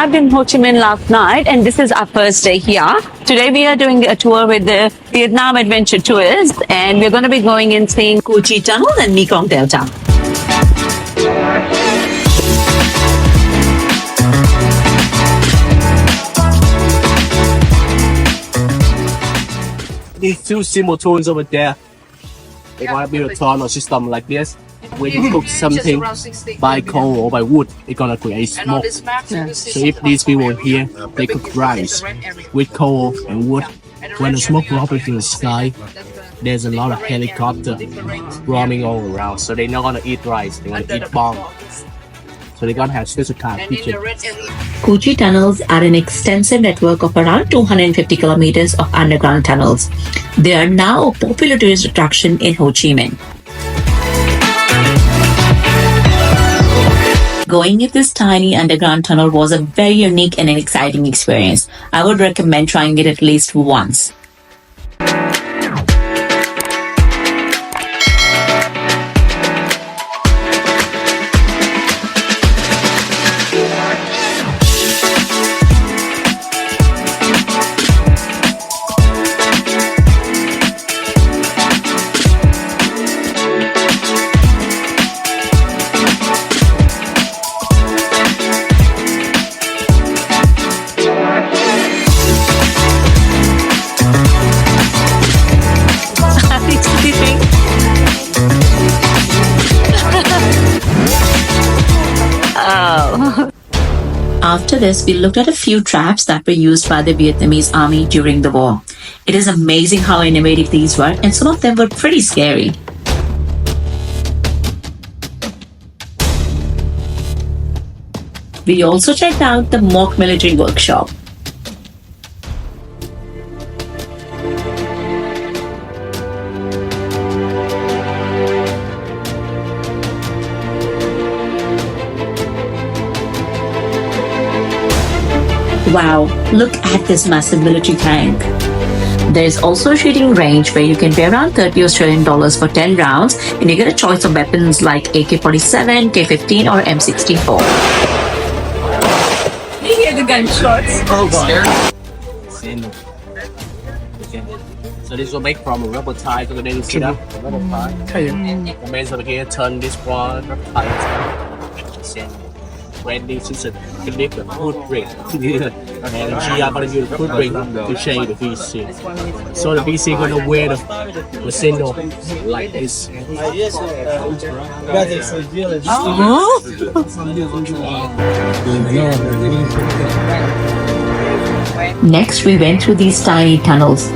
arrived in Ho Chi Minh last night and this is our first day here. Today we are doing a tour with the Vietnam Adventure Tours and we're going to be going and seeing Ho Chi Tunnel and Mekong Delta. These two simple tools over there, they want to build a tunnel system like this. When you cook something by coal or by wood, it's gonna create smoke. So if these people here, they cook rice with coal and wood, when the smoke drops into the sky, there's a lot of helicopter roaming all around. So they're not gonna eat rice, they're gonna eat bomb. So they're gonna have special kind of kitchen. Ho Chi tunnels are an extensive network of around 250 kilometers of underground tunnels. They are now a popular tourist attraction in Ho Chi Minh. Going in this tiny underground tunnel was a very unique and an exciting experience. I would recommend trying it at least once. After this, we looked at a few traps that were used by the Vietnamese army during the war. It is amazing how innovative these were, and some of them were pretty scary. We also checked out the mock military workshop. Wow, look at this massive military tank. There is also a shooting range where you can pay around $30 for 10 rounds and you get a choice of weapons like AK-47, K-15 or M64. You hear the gunshots. Oh god. So this was made from a rubber tie, so then you see that rubber tie. The men over here turn this one rubber tie. Randy is a clip the foot brake. And she are going to use the foot brake to change the VC. So the VC going to wear the signal like this. Next, we went through these tiny tunnels.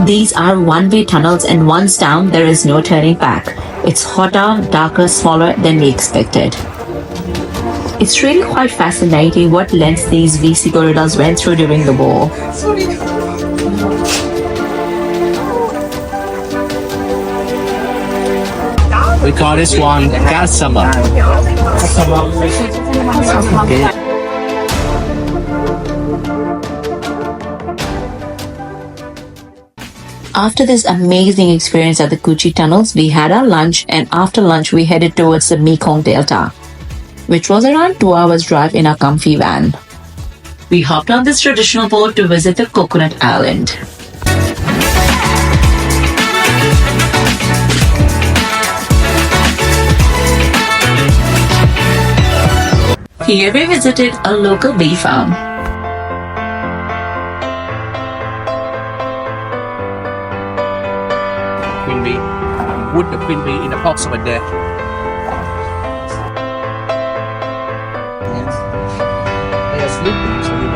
These are one-way tunnels and once down, there is no turning back. It's hotter, darker, smaller than we expected. It's really quite fascinating what lengths these VC corridors went through during the war. We call this one gas summer. After this amazing experience at the Ho Chi tunnels, we had our lunch and after lunch we headed towards the Mekong Delta, which was around 2 hours drive in a comfy van. We hopped on this traditional boat to visit the Coconut Island. Here we visited a local bee farm. Queen bee. Put the queen bee in the box over there. They are sleeping, so we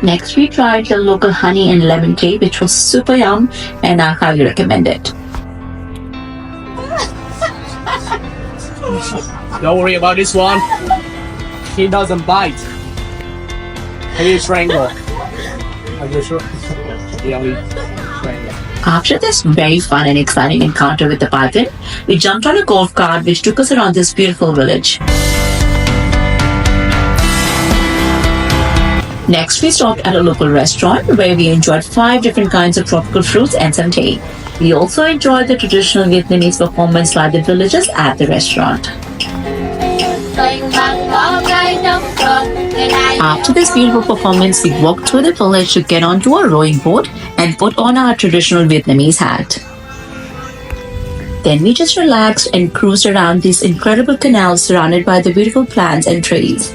Next we tried the local honey and lemon tea, which was super yum and I highly recommend it. Don't worry about this one. He doesn't bite. He strangle. Are you sure? Yeah, we strangle. After this very fun and exciting encounter with the python, we jumped on a golf cart which took us around this beautiful village. Next, we stopped at a local restaurant where we enjoyed 5 different kinds of tropical fruits and some tea. We also enjoyed the traditional Vietnamese performance by the villagers at the restaurant. After this beautiful performance, we walked through the village to get onto a rowing boat and put on our traditional Vietnamese hat. Then we just relaxed and cruised around these incredible canals surrounded by the beautiful plants and trees.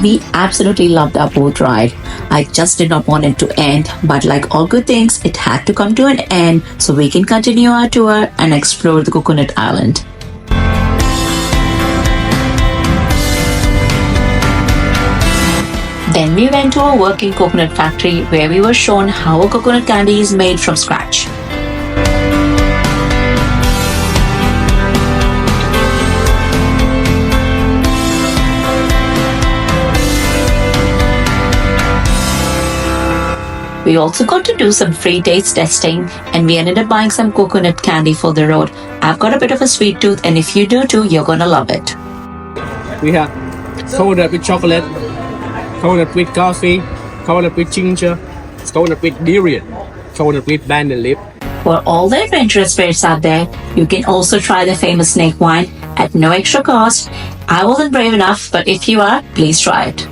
We absolutely loved our boat ride. I just did not want it to end, but like all good things, it had to come to an end so we can continue our tour and explore the Coconut Island. Then we went to a working coconut factory where we were shown how a coconut candy is made from scratch. We also got to do some free taste testing and we ended up buying some coconut candy for the road. I've got a bit of a sweet tooth and if you do too, you're gonna love it. We have coconut with chocolate, coconut with coffee, coconut with ginger, coconut with durian, coconut with banana leaf. For all the adventurous spirits out there, you can also try the famous snake wine at no extra cost. I wasn't brave enough, but if you are, please try it.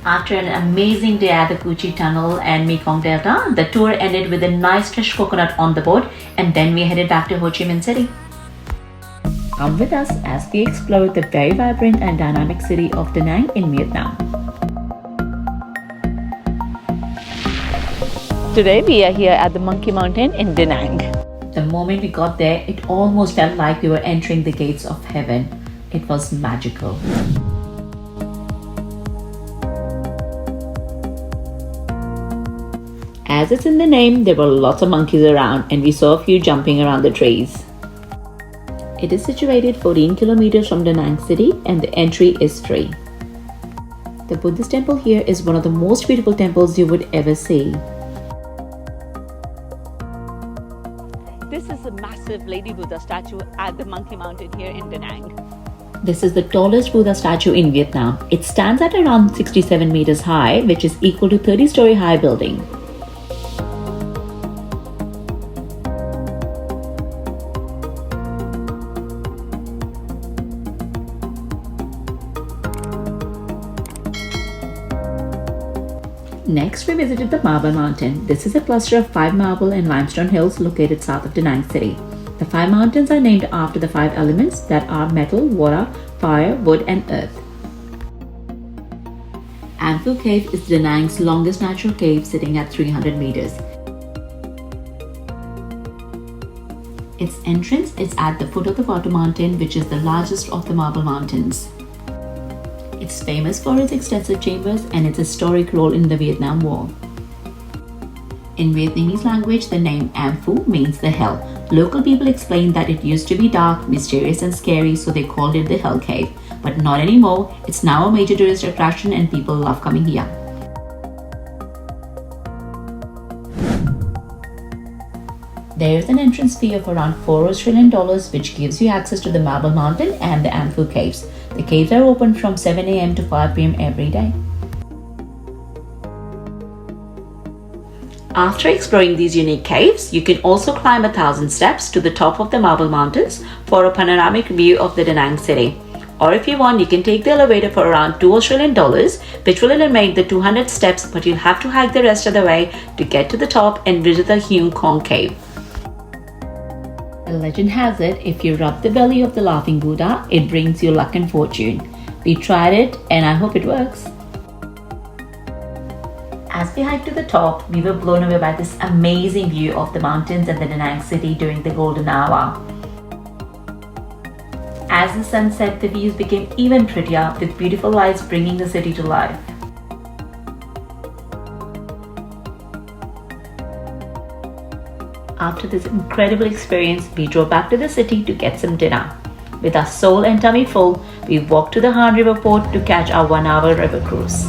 After an amazing day at the Ho Chi Tunnel and Mekong Delta, the tour ended with a nice fresh coconut on the boat and then we headed back to Ho Chi Minh City. Come with us as we explore the very vibrant and dynamic city of Danang in Vietnam. Today we are here at the Monkey Mountain in Danang. The moment we got there, it almost felt like we were entering the gates of heaven. It was magical. As it's in the name, there were lots of monkeys around and we saw a few jumping around the trees. It is situated 14 kilometers from Danang city and the entry is free. The Buddhist temple here is one of the most beautiful temples you would ever see. This is a massive Lady Buddha statue at the Monkey Mountain here in Danang. This is the tallest Buddha statue in Vietnam. It stands at around 67 meters high, which is equal to 30-story high building. Next, we visited the Marble Mountain. This is a cluster of 5 marble and limestone hills located south of Danang city. The 5 mountains are named after the 5 elements that are metal, water, fire, wood and earth. An Phu Cave is Danang's longest natural cave, sitting at 300 meters. Its entrance is at the foot of the Water Mountain, which is the largest of the Marble Mountains. It's famous for its extensive chambers and its historic role in the Vietnam War. In Vietnamese language, the name An Phu means the hell. Local people explain that it used to be dark, mysterious and scary, so they called it the Hell Cave. But not anymore. It's now a major tourist attraction and people love coming here. There is an entrance fee of around $4 which gives you access to the Marble Mountain and the An Phu Caves. The caves are open from 7 a.m. to 5 p.m. every day. After exploring these unique caves, you can also climb 1,000 steps to the top of the Marble Mountains for a panoramic view of the Danang city. Or if you want, you can take the elevator for around $2, which will eliminate the 200 steps, but you'll have to hike the rest of the way to get to the top and visit the Hung Kong Cave. The legend has it, if you rub the belly of the laughing Buddha, it brings you luck and fortune. We tried it and I hope it works. As we hiked to the top, we were blown away by this amazing view of the mountains and the Danang city during the golden hour. As the sun set, the views became even prettier with beautiful lights bringing the city to life. After this incredible experience, we drove back to the city to get some dinner. With our soul and tummy full, we walked to the Han River port to catch our 1-hour river cruise.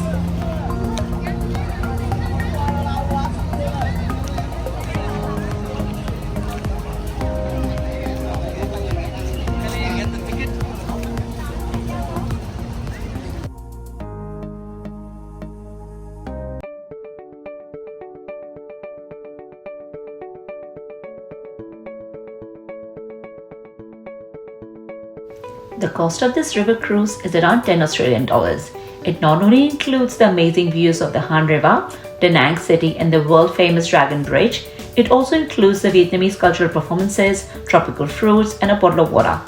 The cost of this river cruise is around 10 Australian dollars. It not only includes the amazing views of the Han River, Danang city and the world famous Dragon Bridge, it also includes the Vietnamese cultural performances, tropical fruits and a bottle of water.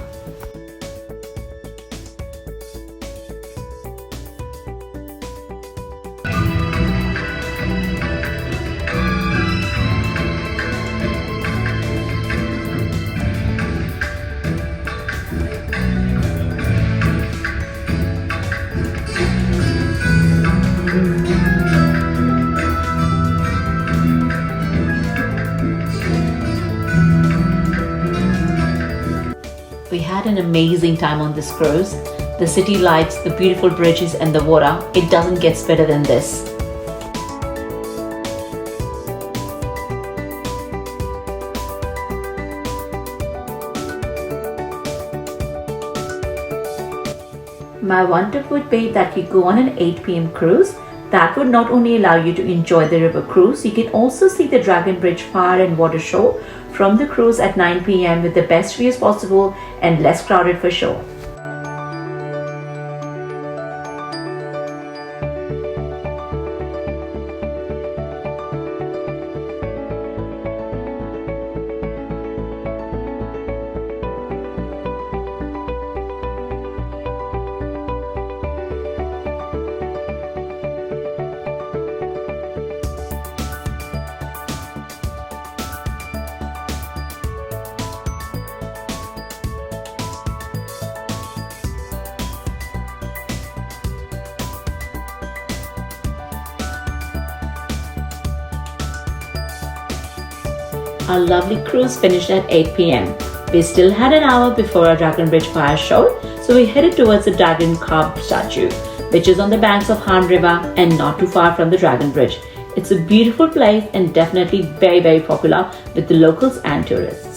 We had an amazing time on this cruise. The city lights, the beautiful bridges and the water, it doesn't get better than this. My one tip would be that you go on an 8 p.m. cruise. That would not only allow you to enjoy the river cruise, you can also see the Dragon Bridge fire and water show from the cruise at 9 p.m. with the best views possible and less crowded for sure. Our lovely cruise finished at 8 p.m. We still had an hour before our Dragon Bridge fire show, so we headed towards the Dragon Carved statue, which is on the banks of Han River and not too far from the Dragon Bridge. It's a beautiful place and definitely very popular with the locals and tourists.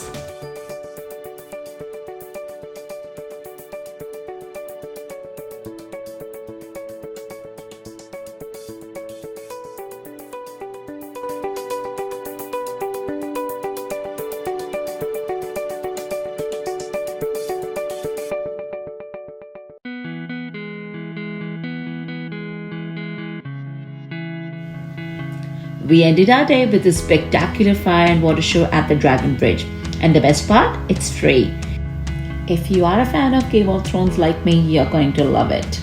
We ended our day with a spectacular fire and water show at the Dragon Bridge. And the best part, it's free. If you are a fan of Game of Thrones like me, you're going to love it.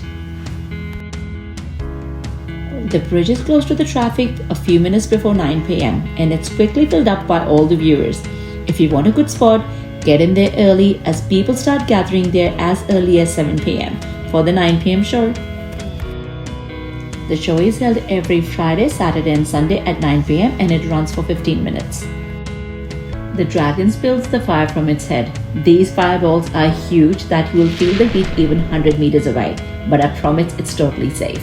The bridge is closed to the traffic a few minutes before 9 p.m. and it's quickly filled up by all the viewers. If you want a good spot, get in there early as people start gathering there as early as 7 p.m. for the 9 p.m. show. The show is held every Friday, Saturday and Sunday at 9 p.m. and it runs for 15 minutes. The dragon spills the fire from its head. These fireballs are huge that you will feel the heat even 100 meters away, but I promise it's totally safe.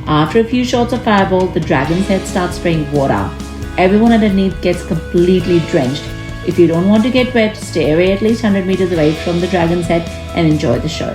After a few shots of fireball, the dragon's head starts spraying water. Everyone underneath gets completely drenched. If you don't want to get wet, stay away at least 100 meters away from the dragon's head and enjoy the show.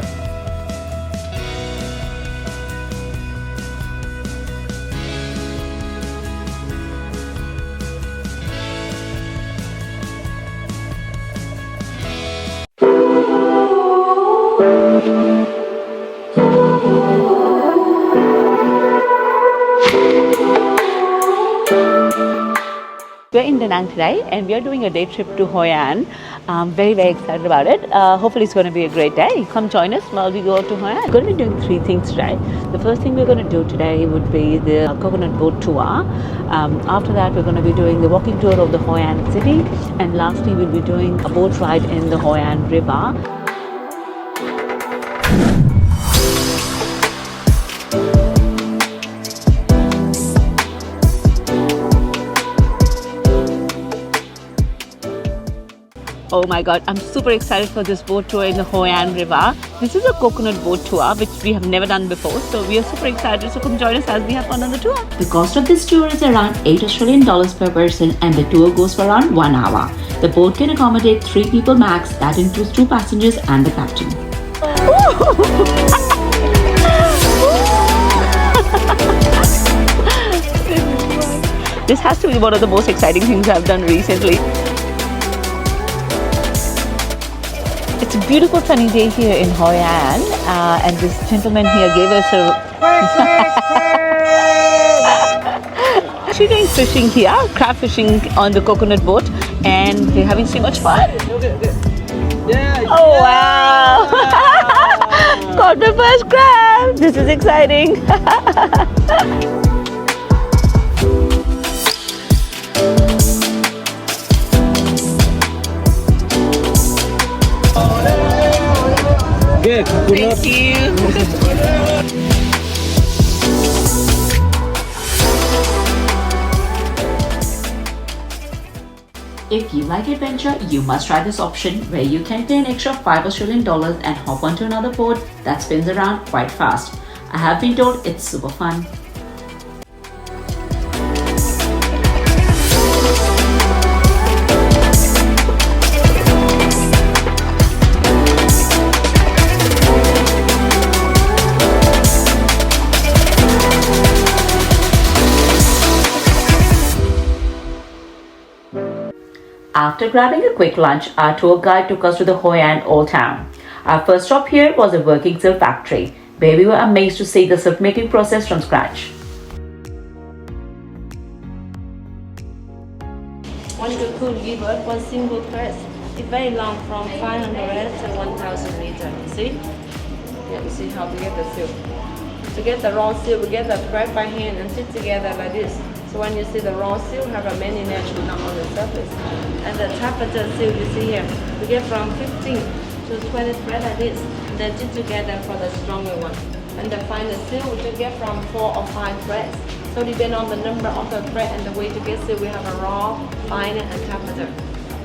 We're in Danang today and we are doing a day trip to Hoi An. I'm very excited about it. Hopefully it's going to be a great day. Come join us while we go to Hoi An. We're going to be doing 3 things today. The first thing we're going to do today would be the coconut boat tour. After that we're going to be doing the walking tour of the Hoi An city, and lastly we'll be doing a boat ride in the Hoi An river. Oh my god, I'm super excited for this boat tour in the Hoi An River. This is a coconut boat tour which we have never done before, so we are super excited. So come join us as we have fun on the tour. The cost of this tour is around $8 per person and the tour goes for around 1 hour. The boat can accommodate 3 people max, that includes 2 passengers and the captain. This has to be one of the most exciting things I've done recently. It's a beautiful sunny day here in Hoi An, and this gentleman here gave us a... Actually doing fishing here, crab fishing on the coconut boat, and they're having so much fun. Oh wow! Caught my first crab! This is exciting! Thank you. If you like adventure, you must try this option where you can pay an extra $5 and hop onto another boat that spins around quite fast. I have been told it's super fun. After grabbing a quick lunch, our tour guide took us to the Hoi An Old Town. Our first stop here was a working silk factory, where we were amazed to see the silk making process from scratch. One cocoon give us one single press. It's very long, from 500 to 1,000 meters. See? Yeah, you see how we get the silk. To get the raw silk, we get the thread by hand and sit together like this. So when you see the raw silk, have a many natural knot on the surface. And the taffeta silk you see here, we get from 15 to 20 thread like this. Then sit together for the stronger one. And the finer silk, we just get from 4 or 5 threads. So depending on the number of the thread and the way to get silk, we have a raw, finer, and taffeta.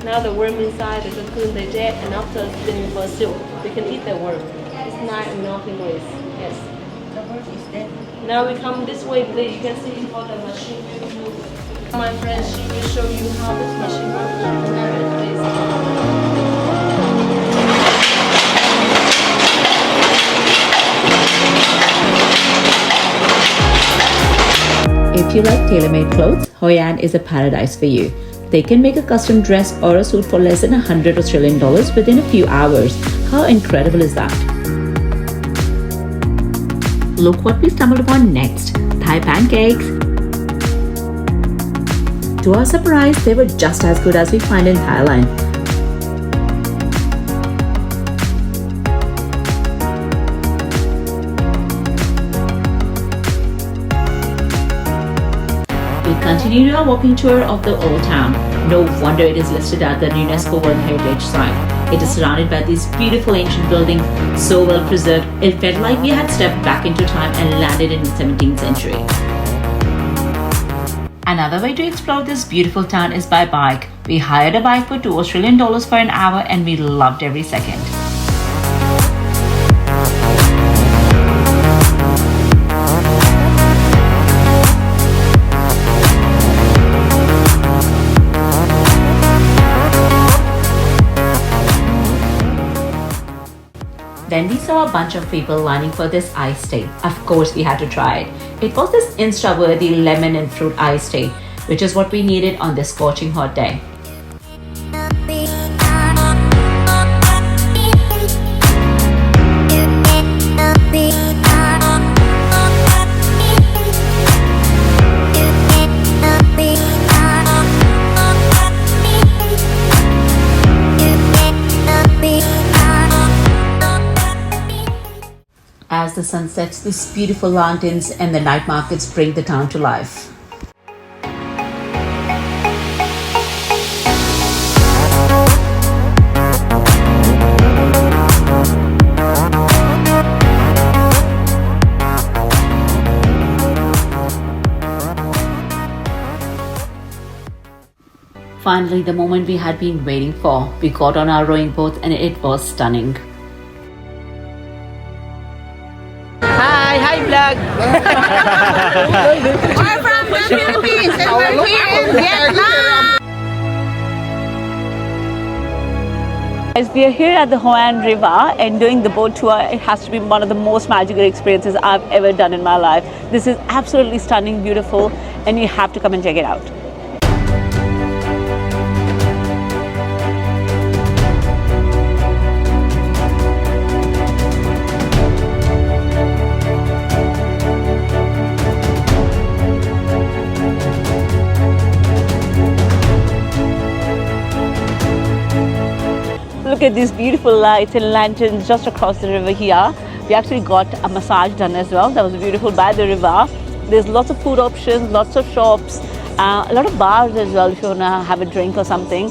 Now the worm inside the cocoon digest, and after spinning for silk, we can eat the worm. It's nice and nothing waste. Yes. The worm is dead. Now we come this way, please. You can see how the machine will move. My friend, she will show you how this machine works. If you like tailor-made clothes, Hoi An is a paradise for you. They can make a custom dress or a suit for less than $100 within a few hours. How incredible is that? Look what we stumbled upon next, Thai pancakes. To our surprise, they were just as good as we find in Thailand. We continued our walking tour of the old town. No wonder it is listed as the UNESCO World Heritage Site. It is surrounded by these beautiful ancient buildings, so well preserved, it felt like we had stepped back into time and landed in the 17th century. Another way to explore this beautiful town is by bike. We hired a bike for $2 for an hour and we loved every second. Then we saw a bunch of people lining for this iced tea. Of course, we had to try it. It was this Insta-worthy lemon and fruit iced tea, which is what we needed on this scorching hot day. As the sun sets, these beautiful lanterns and the night markets bring the town to life. Finally, the moment we had been waiting for, we got on our rowing boat and it was stunning. Hi vlog. We're from the Philippines and we're here in Vietnam. As we are here at the Hoi An River and doing the boat tour, it has to be one of the most magical experiences I've ever done in my life. This is absolutely stunning, beautiful, and you have to come and check it out. Look at these beautiful lights and lanterns just across the river here. We actually got a massage done as well. That was beautiful by the river. There's lots of food options, lots of shops, a lot of bars as well if you want to have a drink or something.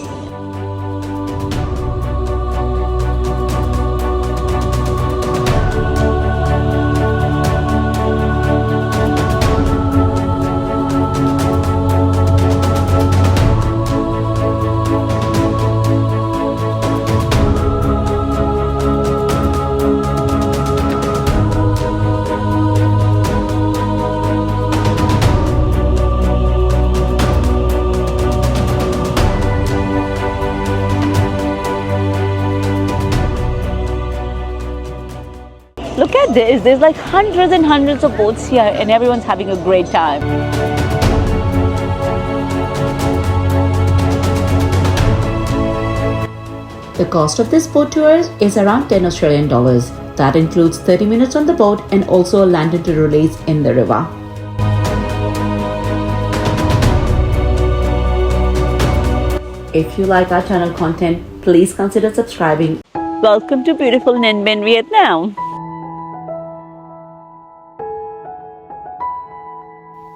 Look at this, there's like hundreds and hundreds of boats here and everyone's having a great time. The cost of this boat tour is around 10 Australian dollars. That includes 30 minutes on the boat and also a lantern to release in the river. If you like our channel content, please consider subscribing. Welcome to beautiful Ninh Binh, Vietnam.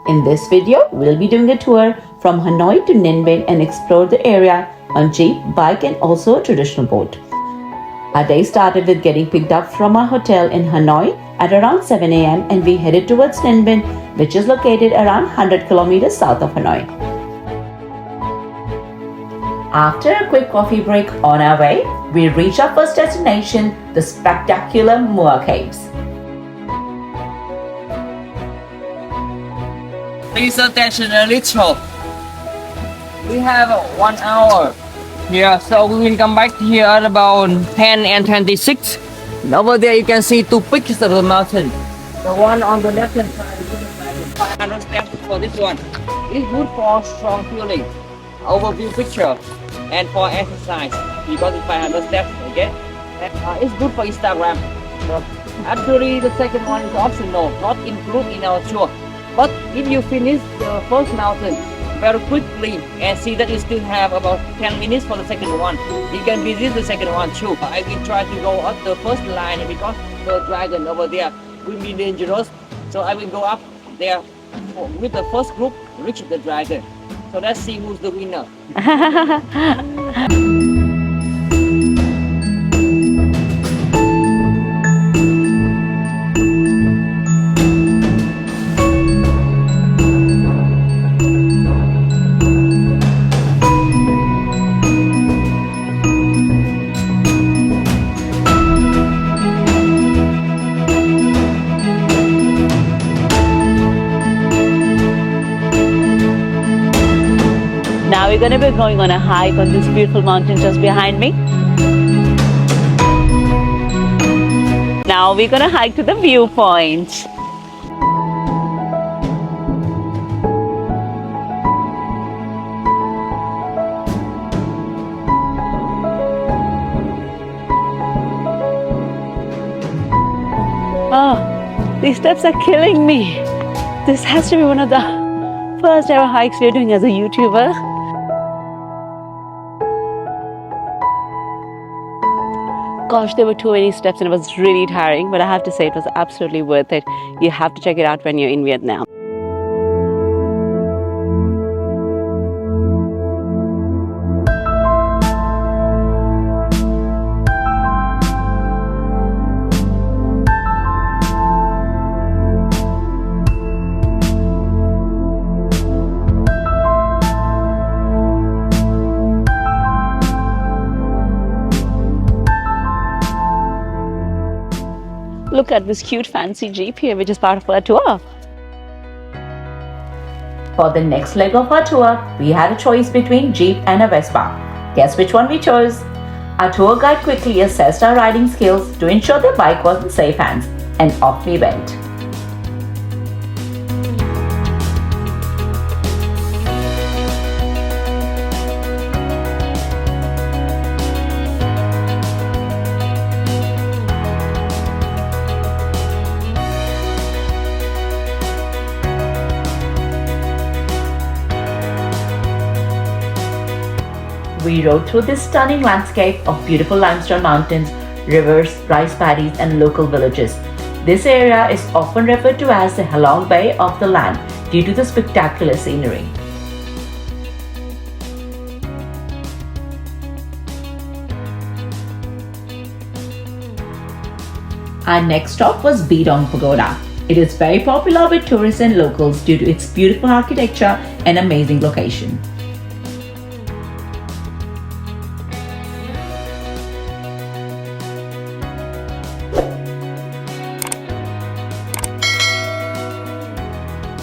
In this video, we'll be doing a tour from Hanoi to Ninh Binh and explore the area on jeep, bike and also a traditional boat. Our day started with getting picked up from our hotel in Hanoi at around 7 a.m. and we headed towards Ninh Binh, which is located around 100 kilometers south of Hanoi. After a quick coffee break on our way, we reached our first destination, the spectacular Mua Caves. Please attention a little. We have 1 hour here, so we will come back here at about 10 and 26. And over there you can see two pictures of the mountain. The one on the left hand side is 500 steps for this one. It's good for strong feeling, overview picture, and for exercise. Because it's 500 steps, okay? And, it's good for Instagram. So, actually, the second one is optional, not included in our tour. But if you finish the first mountain very quickly and see that you still have about 10 minutes for the second one, you can visit the second one too. I will try to go up the first line because the dragon over there will be dangerous. So I will go up there with the first group, reach the dragon. So let's see who's the winner. Now we're going to be going on a hike on this beautiful mountain just behind me. Now we're going to hike to the viewpoint. Oh, these steps are killing me. This has to be one of the first ever hikes we're doing as a YouTuber. Gosh, there were too many steps and it was really tiring, but I have to say it was absolutely worth it. You have to check it out when you're in Vietnam. Look at this cute fancy jeep here, which is part of our tour. For the next leg of our tour, we had a choice between Jeep and a Vespa. Guess which one we chose? Our tour guide quickly assessed our riding skills to ensure the bike was in safe hands, and off we went. We rode through this stunning landscape of beautiful limestone mountains, rivers, rice paddies, and local villages. This area is often referred to as the Halong Bay of the land due to the spectacular scenery. Our next stop was Beyond Pagoda. It is very popular with tourists and locals due to its beautiful architecture and amazing location.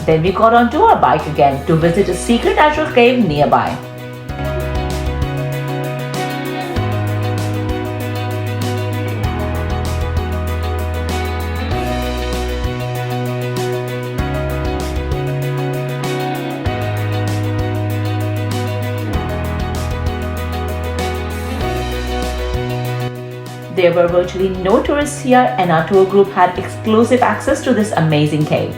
Then we got onto our bike again to visit a secret natural cave nearby. There were virtually no tourists here, and our tour group had exclusive access to this amazing cave.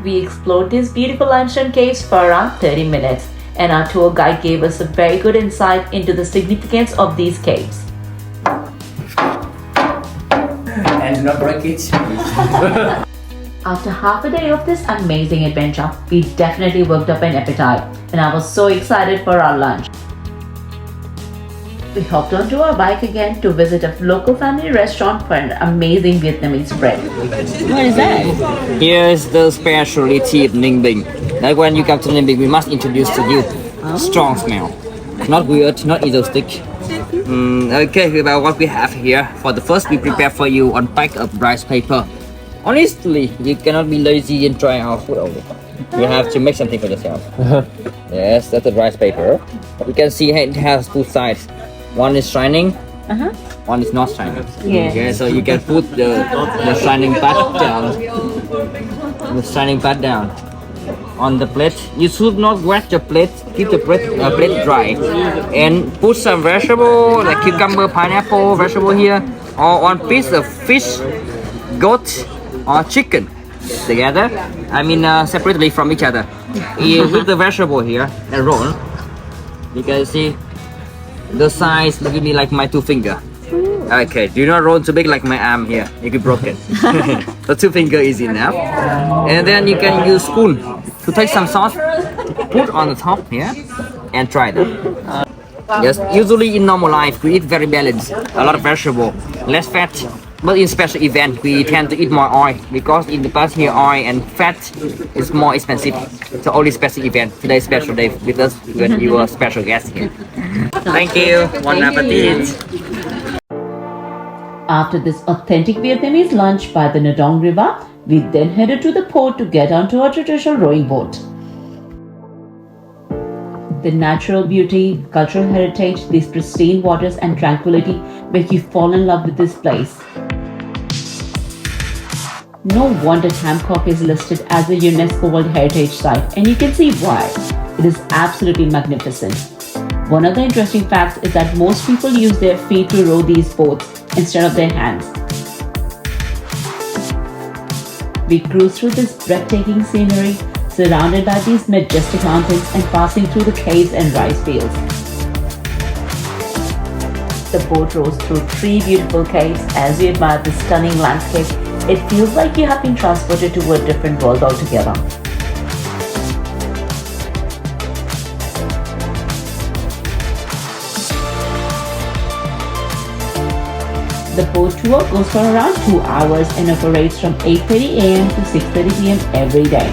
We explored these beautiful limestone caves for around 30 minutes, and our tour guide gave us a very good insight into the significance of these caves. And do not break it. After half a day of this amazing adventure, we definitely worked up an appetite, and I was so excited for our lunch. We hopped onto our bike again to visit a local family restaurant for an amazing Vietnamese bread. What is that? Here's the specialty of Ninh Binh. Like when you come to Ninh Binh, we must introduce to you strong smell. Not weird, not exotic. Okay, about what we have here. For the first, we prepare for you on pack of rice paper. Honestly, you cannot be lazy and try our food only. You have to make something for yourself. Yes, that's the rice paper. You can see it has two sides. One is shining, one is not shining. Yeah. Okay, so you can put the shining part down. The shining part down on the plate. You should not wet your plate. Keep the plate dry, and put some vegetable like cucumber, pineapple, vegetable here, or one piece of fish, goat, or chicken together. I mean separately from each other. With the vegetable here and roll. You can see the size look at me like my two finger. Okay, do not roll too big like my arm here. It could be broken. The two finger is enough. And then you can use spoon to take some sauce, put on the top here, and try them. Yes, usually in normal life we eat very balanced, a lot of vegetable, less fat. But in special event we tend to eat more oil because in the past here oil and fat is more expensive. So only special event. Today's special day with us when you are a special guest here. Thank you. Bon appetit. After this authentic Vietnamese lunch by the Nha Dong River, we then headed to the port to get onto our traditional rowing boat. The natural beauty, cultural heritage, these pristine waters and tranquility make you fall in love with this place. No wonder Tamcock is listed as a UNESCO World Heritage Site, and you can see why. It is absolutely magnificent. One of the interesting facts is that most people use their feet to row these boats instead of their hands. We cruise through this breathtaking scenery, surrounded by these majestic mountains and passing through the caves and rice fields. The boat rows through 3 beautiful caves as we admire the stunning landscape. It feels like you have been transported to a different world altogether. The boat tour goes for around 2 hours and operates from 8:30 a.m. to 6:30 p.m. every day.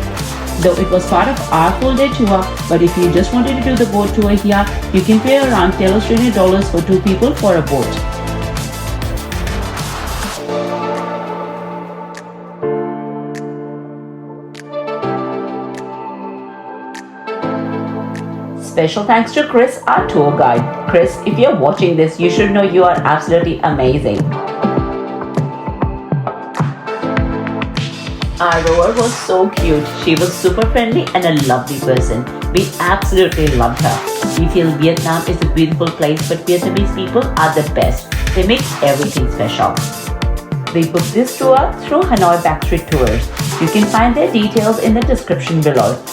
Though it was part of our full day tour, but if you just wanted to do the boat tour here, you can pay around $10 for 2 people for a boat. Special thanks to Chris, our tour guide. Chris, if you're watching this, you should know you are absolutely amazing. Our rower was so cute. She was super friendly and a lovely person. We absolutely loved her. We feel Vietnam is a beautiful place, but Vietnamese people are the best. They make everything special. We booked this tour through Hanoi Backstreet Tours. You can find their details in the description below.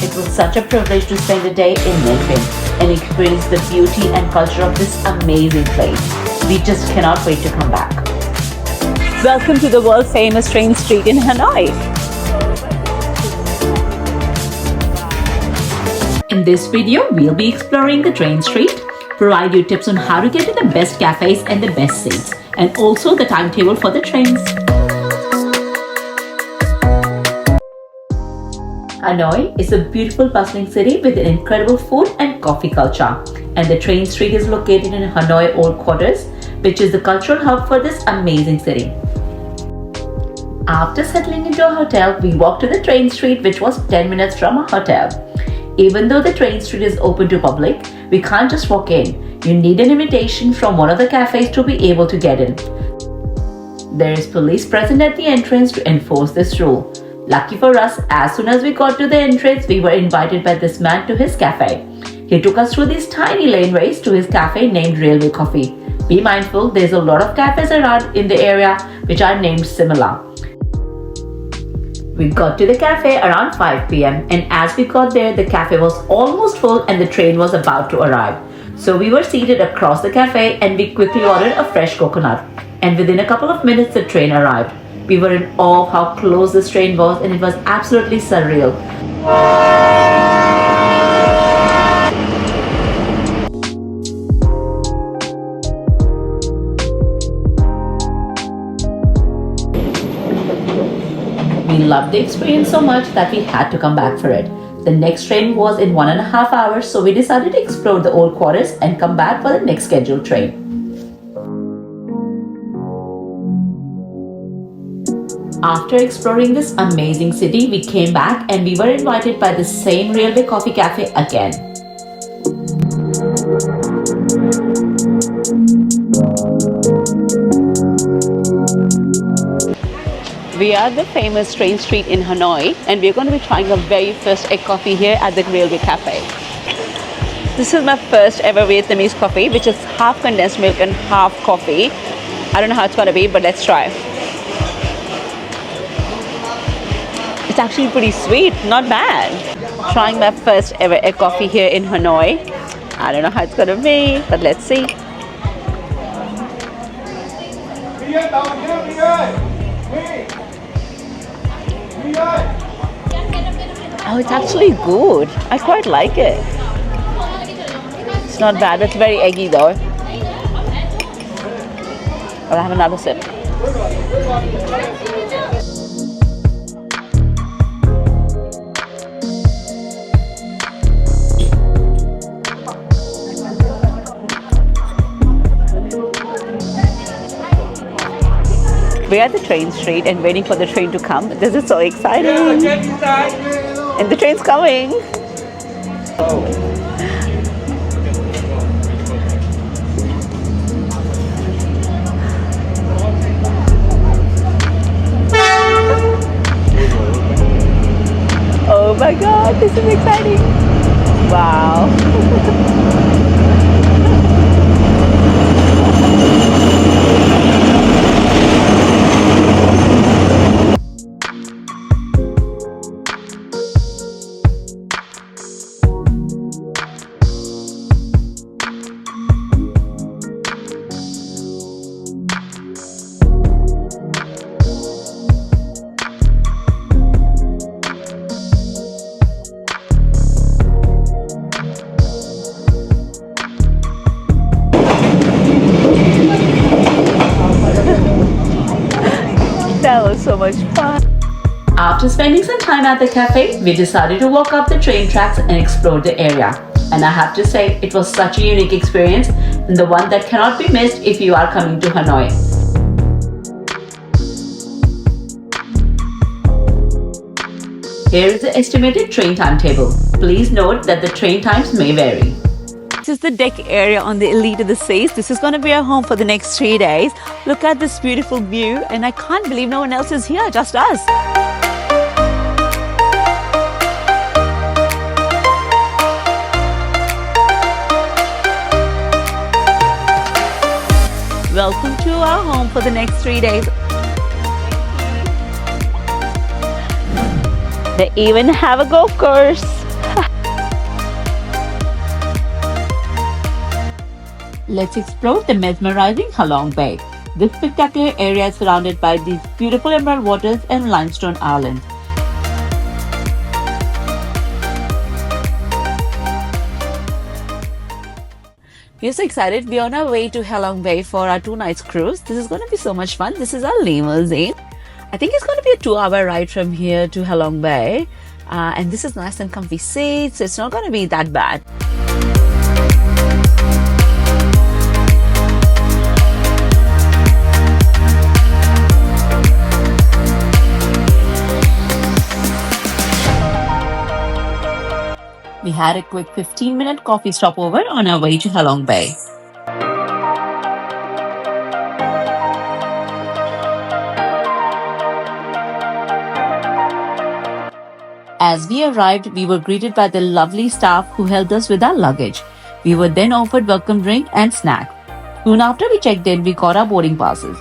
It was such a privilege to spend a day in Ninh Binh and experience the beauty and culture of this amazing place. We just cannot wait to come back. Welcome to the world famous train street in Hanoi. In this video, we'll be exploring the train street, provide you tips on how to get to the best cafes and the best seats, and also the timetable for the trains. Hanoi is a beautiful bustling city with an incredible food and coffee culture, and the train street is located in Hanoi Old Quarters, which is the cultural hub for this amazing city. After settling into a hotel, we walked to the train street, which was 10 minutes from our hotel. Even though the train street is open to public, we can't just walk in. You need an invitation from one of the cafes to be able to get in. There is police present at the entrance to enforce this rule. Lucky for us, as soon as we got to the entrance, we were invited by this man to his cafe. He took us through these tiny laneways to his cafe named Railway Coffee. Be mindful, there's a lot of cafes around in the area which are named similar. We got to the cafe around 5 p.m. and as we got there, the cafe was almost full and the train was about to arrive. So we were seated across the cafe and we quickly ordered a fresh coconut. And within a couple of minutes, the train arrived. We were in awe of how close this train was and it was absolutely surreal. We loved the experience so much that we had to come back for it. The next train was in 1.5 hours, so we decided to explore the old quarters and come back for the next scheduled train. After exploring this amazing city, we came back and we were invited by the same Railway Coffee Cafe again. We are at the famous train street in Hanoi and we're going to be trying our very first egg coffee here at the Railway Cafe. This is my first ever Vietnamese coffee, which is half condensed milk and half coffee. I don't know how it's going to be, but let's try. It's actually pretty sweet, not bad. Trying my first ever egg coffee here in Hanoi. I don't know how it's going to be, but let's see. Oh, it's actually good. I quite like it. It's not bad, but it's very eggy though. I'll have another sip. We're at the train street and waiting for the train to come. This is so exciting. And the train's coming. Oh my God, this is exciting. Wow. That was so much fun. After spending some time at the cafe, we decided to walk up the train tracks and explore the area. And I have to say, it was such a unique experience and the one that cannot be missed if you are coming to Hanoi. Here is the estimated train timetable. Please note that the train times may vary. This is the deck area on the Elite of the Seas. This is going to be our home for the next 3 days. Look at this beautiful view, and I can't believe no one else is here, just us. Welcome to our home for the next 3 days. They even have a golf course. Let's explore the mesmerizing Halong Bay. This spectacular area is surrounded by these beautiful emerald waters and limestone islands. We're so excited. We're on our way to Halong Bay for our 2 nights cruise. This is going to be so much fun. This is our limousine. I think it's going to be a 2-hour ride from here to Halong Bay. And this is nice and comfy seats, so it's not going to be that bad. We had a quick 15-minute coffee stopover on our way to Halong Bay. As we arrived, we were greeted by the lovely staff who helped us with our luggage. We were then offered welcome drink and snack. Soon after we checked in, we got our boarding passes.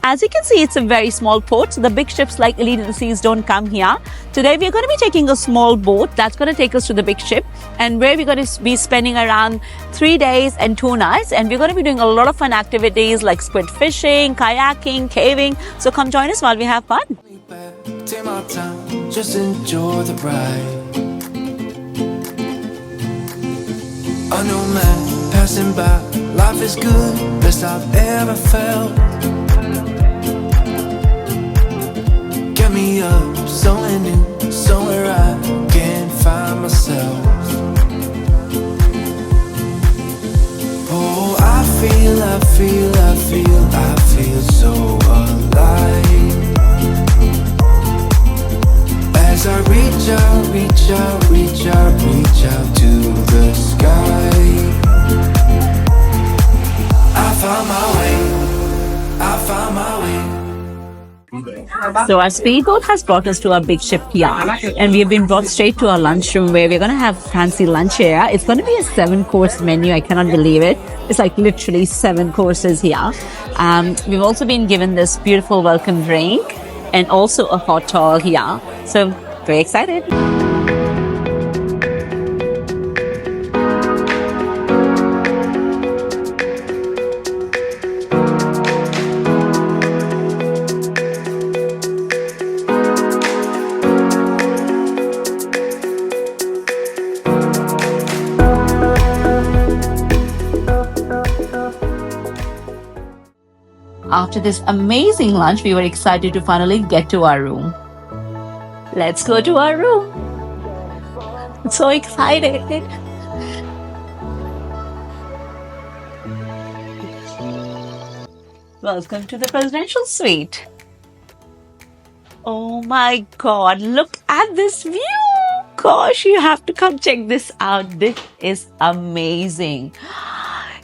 As you can see, it's a very small port, so the big ships like Elite of the Seas don't come here. Today, we're going to be taking a small boat that's going to take us to the big ship, and where we're going to be spending around 3 days and 2 nights, and we're going to be doing a lot of fun activities like squid fishing, kayaking, caving. So come join us while we have fun. Take my time, just enjoy the ride. A new man passing by, life is good, best I've ever felt. Get me up, somewhere new, somewhere I can find myself. Oh, I feel so alive. As I reach out to the sky. I found my way. So our speedboat has brought us to our big ship here, and we have been brought straight to our lunchroom where we're going to have fancy lunch here. It's going to be a 7-course menu. I cannot believe it. It's like literally 7 courses here. We've also been given this beautiful welcome drink and also a hot towel here. So very excited. After this amazing lunch, we were excited to finally get to our room. Let's go to our room. I'm so excited. Welcome to the presidential suite. Oh my God, look at this view. Gosh, you have to come check this out. This is amazing.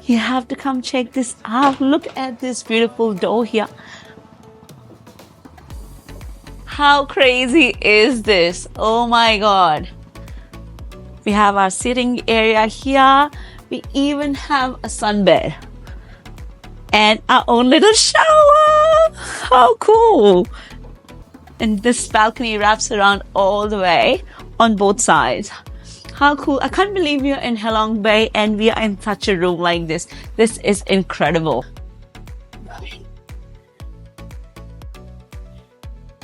You have to come check this out. Look at this beautiful door here. How crazy is this? Oh my God. We have our sitting area here. We even have a sunbed and our own little shower. How cool. And this balcony wraps around all the way on both sides. How cool. I can't believe we're in Halong Bay and we are in such a room like this. This is incredible.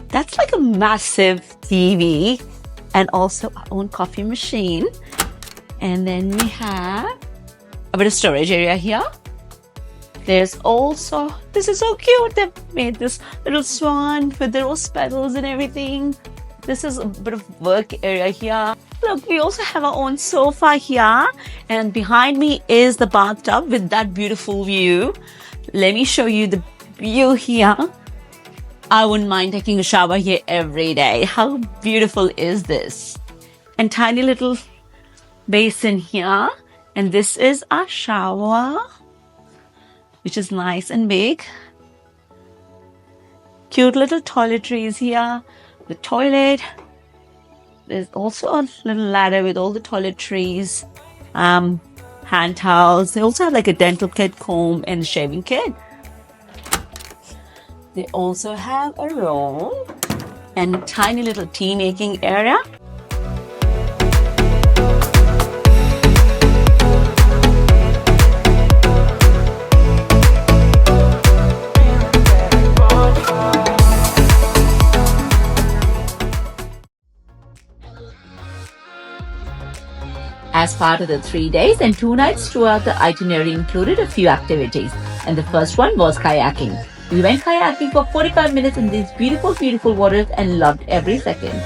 That's like a massive TV. and also our own coffee machine. And then we have a bit of storage area here. There's also, this is so cute, they've made this little swan with the rose petals and everything. This is a bit of work area here. Look, we also have our own sofa here, and behind me is the bathtub with that beautiful view. Let me show you the view here. I wouldn't mind taking a shower here every day. How beautiful is this? And tiny little basin here, and this is our shower, which is nice and big. Cute little toiletries here. The toilet. There's also a little ladder with all the toiletries, hand towels. They also have like a dental kit, comb, and shaving kit. They also have a room and a tiny little tea making area. As part of the 3 days and 2 nights tour, the itinerary included a few activities, and the first one was kayaking. We went kayaking for 45 minutes in these beautiful, beautiful waters and loved every second.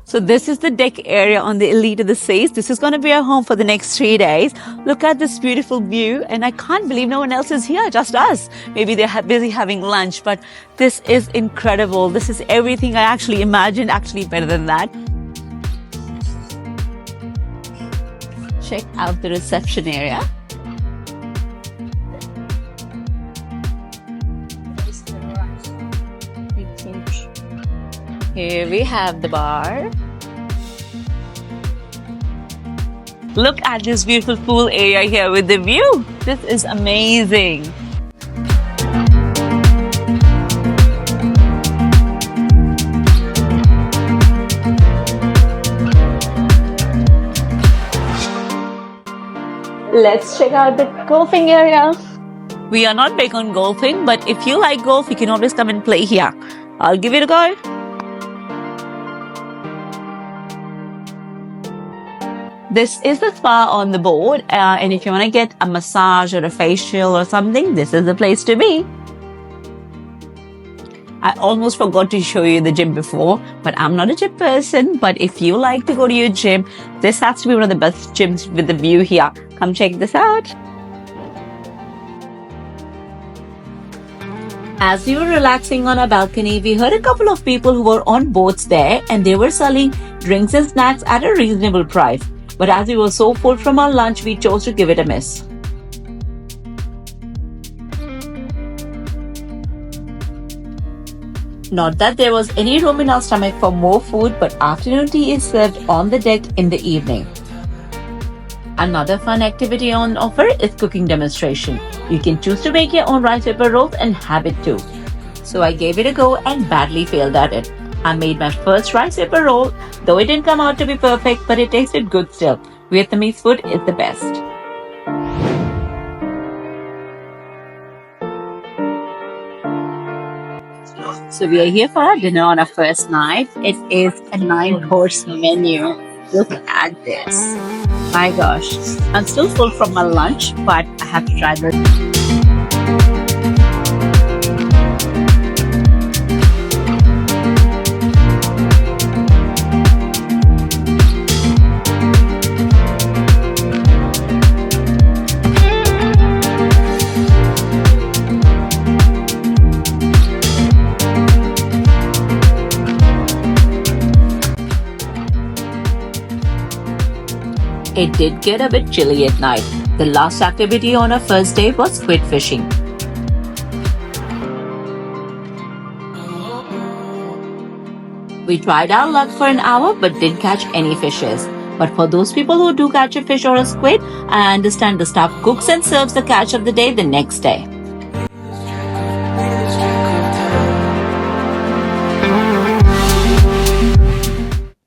So this is the deck area on the Elite of the Seas. This is going to be our home for the next 3 days. Look at this beautiful view, and I can't believe no one else is here, just us. Maybe they're busy having lunch, but this is incredible. This is everything I actually imagined, actually better than that. Check out the reception area. Here we have the bar. Look at this beautiful pool area here with the view. This is amazing. Let's check out the golfing area. We are not big on golfing, but if you like golf, you can always come and play here. I'll give it a go. This is the spa on the board, and if you want to get a massage or a facial or something, this is the place to be. I almost forgot to show you the gym before, but I'm not a gym person. But if you like to go to your gym, this has to be one of the best gyms with the view here. Come check this out. As we were relaxing on our balcony, we heard a couple of people who were on boats there, and they were selling drinks and snacks at a reasonable price. But as we were so full from our lunch, we chose to give it a miss. Not that there was any room in our stomach for more food, but afternoon tea is served on the deck in the evening. Another fun activity on offer is cooking demonstration. You can choose to make your own rice paper rolls and have it too. So I gave it a go and badly failed at it. I made my first rice paper roll, though it didn't come out to be perfect, but it tasted good still. Vietnamese food is the best. So we are here for our dinner on our first night. It is a 9-course menu. Look at this. My gosh. I'm still full from my lunch, but I have to try this. It did get a bit chilly at night. The last activity on our first day was squid fishing. We tried our luck for an hour but didn't catch any fishes. But for those people who do catch a fish or a squid, I understand the staff cooks and serves the catch of the day the next day.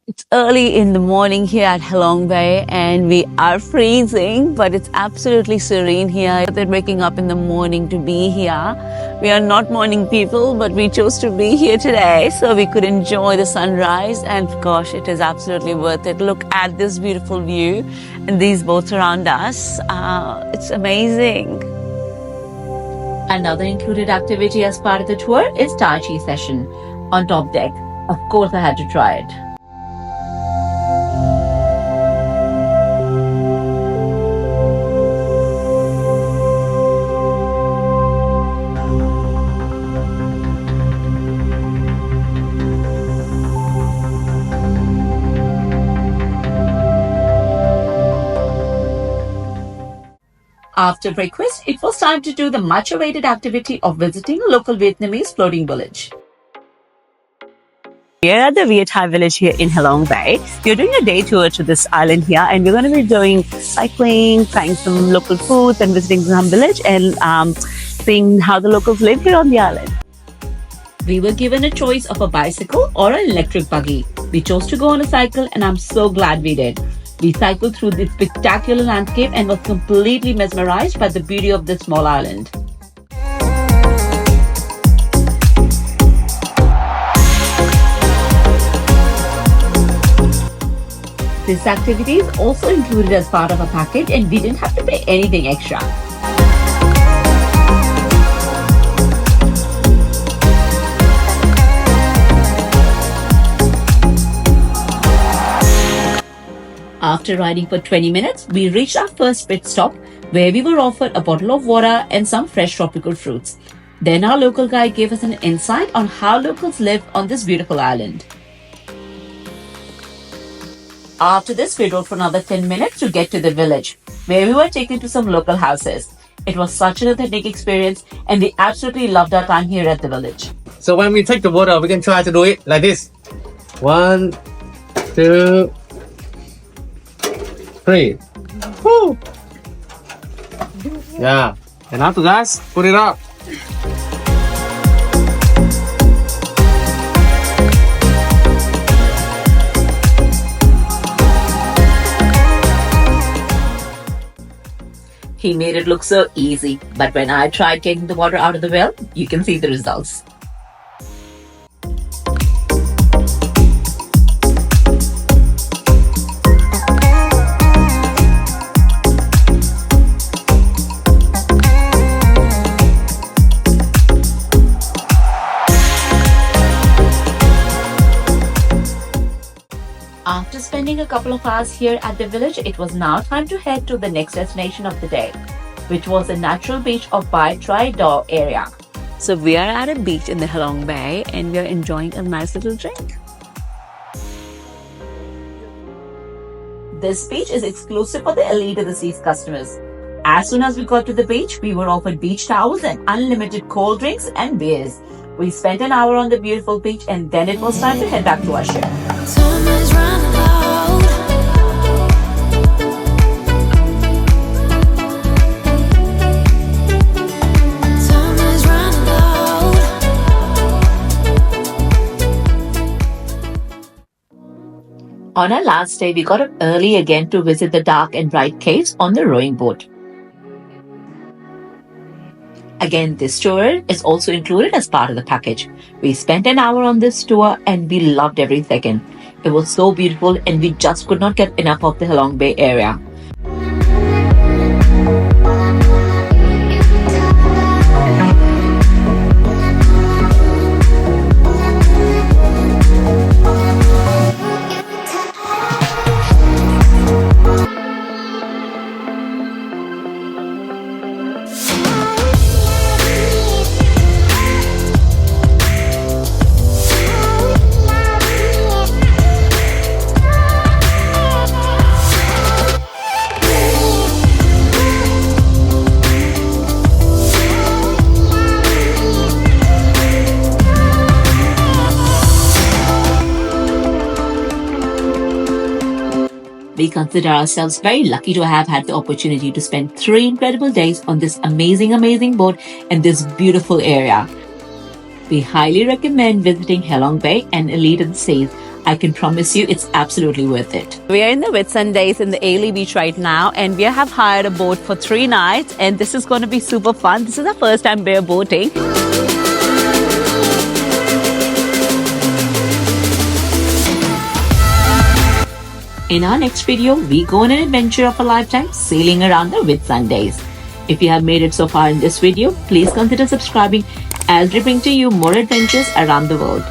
It's early in the morning here at Halong Bay and we are freezing, but it's absolutely serene here. They're waking up in the morning to be here. We are not morning people, but we chose to be here today so we could enjoy the sunrise, and gosh, it is absolutely worth it. Look at this beautiful view and these boats around us. It's amazing. Another included activity as part of the tour is Tai Chi session on top deck. Of course, I had to try it. After breakfast, it was time to do the much-awaited activity of visiting a local Vietnamese floating village. We're at the Viet Thai village here in Halong Bay. We're doing a day tour to this island here, and we're going to be doing cycling, trying some local foods and visiting some village and seeing how the locals live here on the island. We were given a choice of a bicycle or an electric buggy. We chose to go on a cycle, and I'm so glad we did. We cycled through this spectacular landscape and was completely mesmerized by the beauty of this small island. This activity is also included as part of a package, and we didn't have to pay anything extra. After riding for 20 minutes, we reached our first pit stop where we were offered a bottle of water and some fresh tropical fruits. Then our local guide gave us an insight on how locals live on this beautiful island. After this, we rode for another 10 minutes to get to the village, where we were taken to some local houses. It was such an authentic experience, and we absolutely loved our time here at the village. So when we take the water, we can try to do it like this. 1, 2, 3. Woo! Yeah. And after that, put it up. He made it look so easy, but when I tried taking the water out of the well, you can see the results. After spending a couple of hours here at the village, it was now time to head to the next destination of the day, which was the natural beach of Bai Trai Do area. So we are at a beach in the Halong Bay and we are enjoying a nice little drink. This beach is exclusive for the elite of the seas customers. As soon as we got to the beach, we were offered beach towels and unlimited cold drinks and beers. We spent an hour on the beautiful beach and then it was time to head back to our ship. On our last day, we got up early again to visit the dark and bright caves on the rowing boat. Again, this tour is also included as part of the package. We spent an hour on this tour and we loved every second. It was so beautiful and we just could not get enough of the Halong Bay area. We consider ourselves very lucky to have had the opportunity to spend 3 incredible days on this amazing boat in this beautiful area. We highly recommend visiting Halong Bay and Elite Seas. I can promise you it's absolutely worth it. We are in the Whitsundays in the Ailey Beach right now, and we have hired a boat for 3 nights, and this is going to be super fun. This is our first time bear boating. In our next video, we go on an adventure of a lifetime sailing around the Whitsundays. If you have made it so far in this video, please consider subscribing as we bring to you more adventures around the world.